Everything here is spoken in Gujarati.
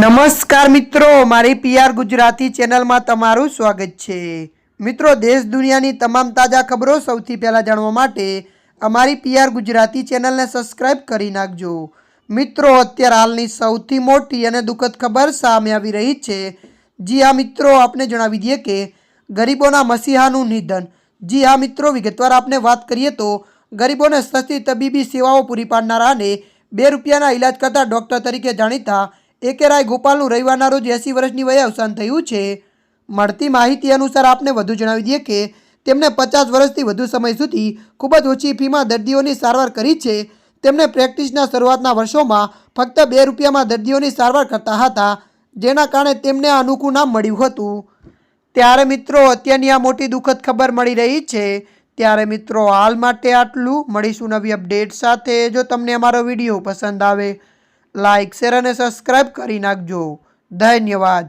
નમસ્કાર મિત્રો, મારી પીઆર ગુજરાતી ચેનલમાં તમારું સ્વાગત છે। મિત્રો, દેશ દુનિયાની તમામ તાજા ખબરો સૌથી પહેલાં જાણવા માટે અમારી પીઆર ગુજરાતી ચેનલને સબસ્ક્રાઇબ કરી નાખજો। મિત્રો, અત્યારે હાલની સૌથી મોટી અને દુઃખદ ખબર સામે આવી રહી છે। જી હા મિત્રો, આપને જણાવી દઈએ કે ગરીબોના મસીહાનું નિધન। જી હા મિત્રો, વિગતવાર આપને વાત કરીએ તો ગરીબોને સસ્તી તબીબી સેવાઓ પૂરી પાડનારા અને 2 રૂપિયાના ઇલાજ કરતા ડૉક્ટર તરીકે જાણીતા એકે રાય ગોપાલનું રવિવારના રોજ 80 વર્ષની વયે અવસાન થયું છે। મળતી માહિતી અનુસાર આપને વધુ જણાવી દઈએ કે તેમણે 50 વર્ષથી વધુ સમય સુધી ખૂબ જ ઓછી ફીમાં દર્દીઓની સારવાર કરી છે। તેમણે પ્રેક્ટિસના શરૂઆતના વર્ષોમાં ફક્ત 2 રૂપિયામાં દર્દીઓની સારવાર કરતા હતા, જેના કારણે તેમને આ અનોખું નામ મળ્યું હતું। ત્યારે મિત્રો, અત્યારની આ મોટી દુઃખદ ખબર મળી રહી છે। ત્યારે મિત્રો, હાલ માટે આટલું। મળીશું નવી અપડેટ સાથે। જો તમને અમારો વિડીયો પસંદ આવે, લાઇક, શેર અને સબસ્ક્રાઇબ કરી નાખજો। ધન્યવાદ।